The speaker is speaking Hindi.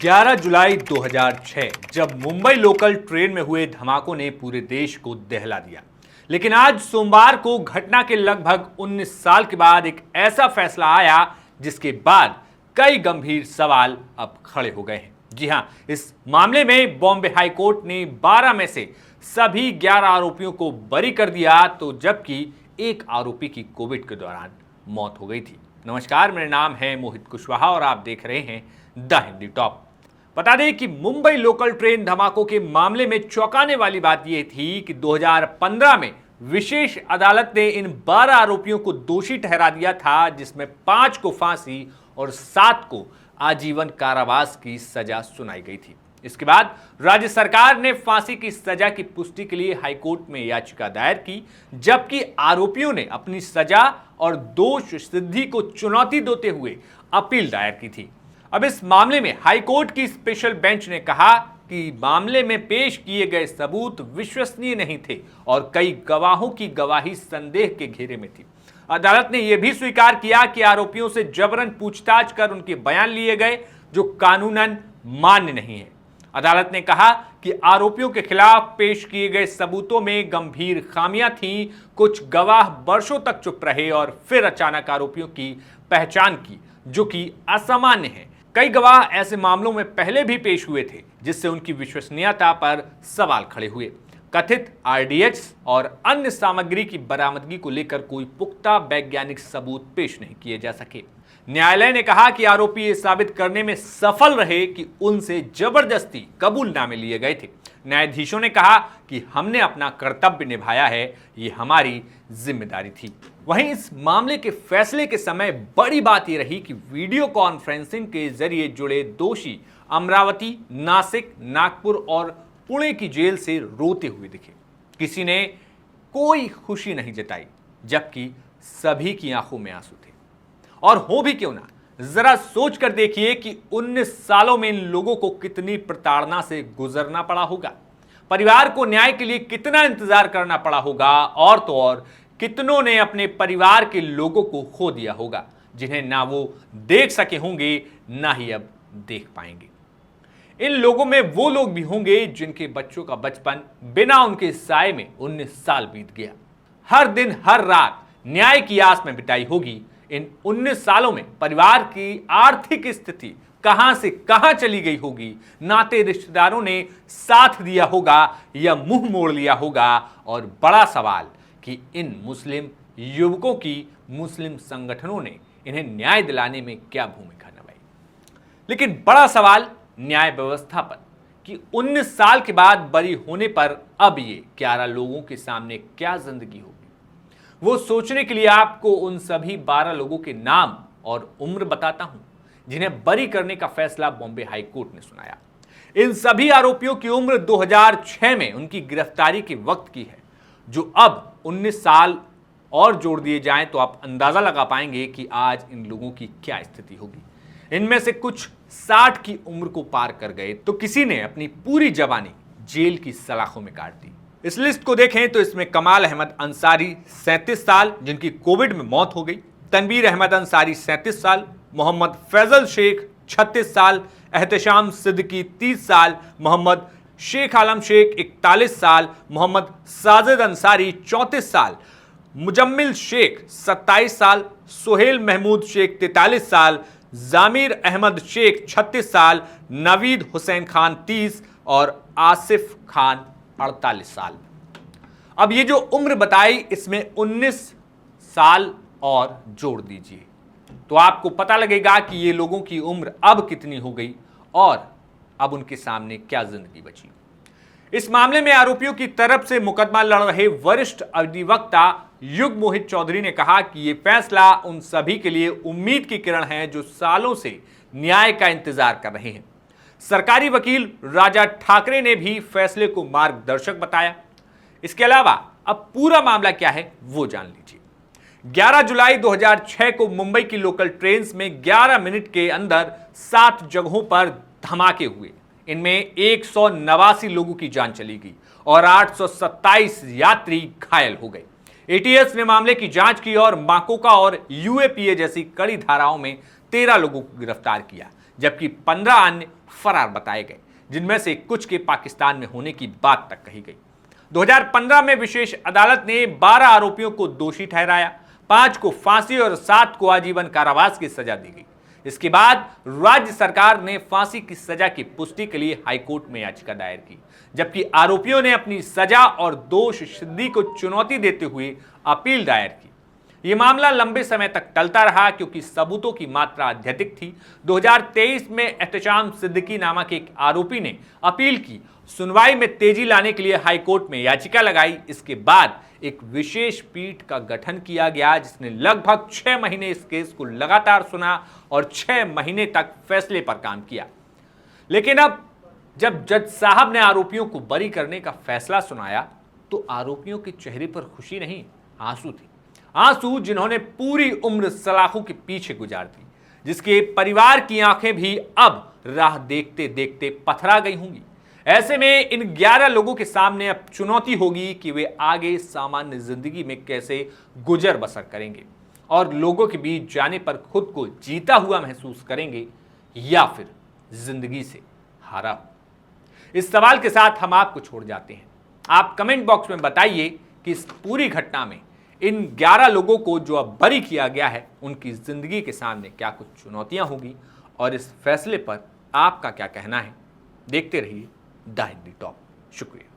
11 जुलाई 2006 जब मुंबई लोकल ट्रेन में हुए धमाकों ने पूरे देश को दहला दिया। लेकिन आज सोमवार को घटना के लगभग 19 साल के बाद एक ऐसा फैसला आया जिसके बाद कई गंभीर सवाल अब खड़े हो गए हैं। जी हां, इस मामले में बॉम्बे हाई कोर्ट ने 12 में से सभी 11 आरोपियों को बरी कर दिया, तो जबकि एक आरोपी की कोविड के दौरान मौत हो गई थी। नमस्कार, मेरा नाम है मोहित कुशवाहा और आप देख रहे हैं द हिंदी टॉप। बता दें कि मुंबई लोकल ट्रेन धमाकों के मामले में चौंकाने वाली बात यह थी कि 2015 में विशेष अदालत ने इन 12 आरोपियों को दोषी ठहरा दिया था, जिसमें 5 को फांसी और 7 को आजीवन कारावास की सजा सुनाई गई थी। इसके बाद राज्य सरकार ने फांसी की सजा की पुष्टि के लिए हाईकोर्ट में याचिका दायर की, जबकि आरोपियों ने अपनी सजा और दोष सिद्धि को चुनौती देते हुए अपील दायर की थी। अब इस मामले में हाईकोर्ट की स्पेशल बेंच ने कहा कि मामले में पेश किए गए सबूत विश्वसनीय नहीं थे और कई गवाहों की गवाही संदेह के घेरे में थी। अदालत ने यह भी स्वीकार किया कि आरोपियों से जबरन पूछताछ कर उनके बयान लिए गए, जो कानूनन मान्य नहीं है। अदालत ने कहा कि आरोपियों के खिलाफ पेश किए गए सबूतों में गंभीर खामियां थीं। कुछ गवाह वर्षों तक चुप रहे और फिर अचानक आरोपियों की पहचान की, जो कि असामान्य है। कई गवाह ऐसे मामलों में पहले भी पेश हुए थे, जिससे उनकी विश्वसनीयता पर सवाल खड़े हुए। कथित आरडीएक्स और अन्य सामग्री की बरामदगी को लेकर कोई पुख्ता वैज्ञानिक सबूत पेश नहीं किए जा सके। न्यायालय ने कहा कि आरोपी ये साबित करने में सफल रहे कि उनसे जबरदस्ती कबूलनामे लिए गए थे। न्यायाधीशों ने कहा कि हमने अपना कर्तव्य निभाया है, ये हमारी जिम्मेदारी थी। वहीं इस मामले के फैसले के समय बड़ी बात यह रही कि वीडियो कॉन्फ्रेंसिंग के जरिए जुड़े दोषी अमरावती, नासिक, नागपुर और पुणे की जेल से रोते हुए दिखे। किसी ने कोई खुशी नहीं जताई, जबकि सभी की आंखों में आंसू थे। और हो भी क्यों ना, जरा सोच कर देखिए कि 19 सालों में इन लोगों को कितनी प्रताड़ना से गुजरना पड़ा होगा। परिवार को न्याय के लिए कितना इंतजार करना पड़ा होगा, और तो और कितनों ने अपने परिवार के लोगों को खो दिया होगा, जिन्हें ना वो देख सके होंगे, ना ही अब देख पाएंगे। इन लोगों में वो लोग भी होंगे जिनके बच्चों का बचपन बिना उनके साए में 19 साल बीत गया। हर दिन हर रात न्याय की आस में बिताई होगी। इन 19 सालों में परिवार की आर्थिक स्थिति कहां से कहां चली गई होगी। नाते रिश्तेदारों ने साथ दिया होगा या मुंह मोड़ लिया होगा। और बड़ा सवाल कि इन मुस्लिम युवकों की मुस्लिम संगठनों ने इन्हें न्याय दिलाने में क्या भूमिका निभाई। लेकिन बड़ा सवाल न्याय व्यवस्था पर कि 19 साल के बाद बरी होने पर अब ये 11 लोगों के सामने क्या जिंदगी होगी। वो सोचने के लिए आपको उन सभी 12 लोगों के नाम और उम्र बताता हूं, जिन्हें बरी करने का फैसला बॉम्बे हाई कोर्ट ने सुनाया। इन सभी आरोपियों की उम्र 2006 में उनकी गिरफ्तारी के वक्त की है, जो अब 19 साल और जोड़ दिए जाएं तो आप अंदाजा लगा पाएंगे कि आज इन लोगों की क्या स्थिति होगी। इनमें से कुछ 60 की उम्र को पार कर गए, तो किसी ने अपनी पूरी जवानी जेल की सलाखों में काट दी। इस लिस्ट को देखें तो इसमें कमाल अहमद अंसारी 37 साल, जिनकी कोविड में मौत हो गई, तनवीर अहमद अंसारी 37 साल, मोहम्मद फैजल शेख 36 साल, एहतशाम सिद्दीकी 30 साल, मोहम्मद शेख आलम शेख 41 साल, मोहम्मद साजिद अंसारी 34 साल, मुजम्मिल शेख 27 साल, सोहेल महमूद शेख 43 साल, जामिर अहमद शेख 36 साल, नवीद हुसैन खान 30 और आसिफ खान 48 साल। अब ये जो उम्र बताई, इसमें 19 साल और जोड़ दीजिए तो आपको पता लगेगा कि ये लोगों की उम्र अब कितनी हो गई और अब उनके सामने क्या जिंदगी बची। इस मामले में आरोपियों की तरफ से मुकदमा लड़ रहे वरिष्ठ अधिवक्ता युग मोहित चौधरी ने कहा कि यह फैसला उन सभी के लिए उम्मीद की किरण है जो सालों से न्याय का इंतजार कर रहे हैं। सरकारी वकील राजा ठाकरे ने भी फैसले को मार्गदर्शक बताया। इसके अलावा अब पूरा मामला क्या है वो जान लीजिए। 11 जुलाई 2006 को मुंबई की लोकल ट्रेन में 11 मिनट के अंदर 7 जगहों पर धमाके हुए। इनमें 189 लोगों की जान चली गई और 827 यात्री घायल हो गए। एटीएस ने मामले की जांच की और माकोका और यूएपीए जैसी कड़ी धाराओं में 13 लोगों को गिरफ्तार किया, जबकि 15 अन्य फरार बताए गए, जिनमें से कुछ के पाकिस्तान में होने की बात तक कही गई। 2015 में विशेष अदालत ने 12 आरोपियों को दोषी ठहराया, 5 को फांसी और 7 को आजीवन कारावास की सजा दी गई। इसके बाद राज्य सरकार ने फांसी की सजा की पुष्टि के लिए हाईकोर्ट में याचिका दायर की, जबकि आरोपियों ने अपनी सजा और दोष सिद्धि को चुनौती देते हुए अपील दायर की। यह मामला लंबे समय तक टलता रहा क्योंकि सबूतों की मात्रा अत्यधिक थी। 2023 में एहतशाम सिद्दीकी नामक एक आरोपी ने अपील की। सुनवाई में तेजी लाने के लिए हाईकोर्ट में याचिका लगाई। इसके बाद एक विशेष पीठ का गठन किया गया, जिसने लगभग 6 महीने इस केस को लगातार सुना और 6 महीने तक फैसले पर काम किया। लेकिन अब जब जज साहब ने आरोपियों को बरी करने का फैसला सुनाया तो आरोपियों के चेहरे पर खुशी नहीं, आंसू थे। आंसू जिन्होंने पूरी उम्र सलाखों के पीछे गुजार दी, जिसके परिवार की आंखें भी अब राह देखते देखते पथरा गई होंगी। ऐसे में इन 11 लोगों के सामने अब चुनौती होगी कि वे आगे सामान्य जिंदगी में कैसे गुजर बसर करेंगे और लोगों के बीच जाने पर खुद को जीता हुआ महसूस करेंगे या फिर जिंदगी से हारा हुआ। इस सवाल के साथ हम आपको छोड़ जाते हैं। आप कमेंट बॉक्स में बताइए कि इस पूरी घटना में इन 11 लोगों को जो अब बरी किया गया है, उनकी जिंदगी के सामने क्या कुछ चुनौतियां होंगी और इस फैसले पर आपका क्या कहना है। देखते रहिए द हिंदी टॉप। शुक्रिया।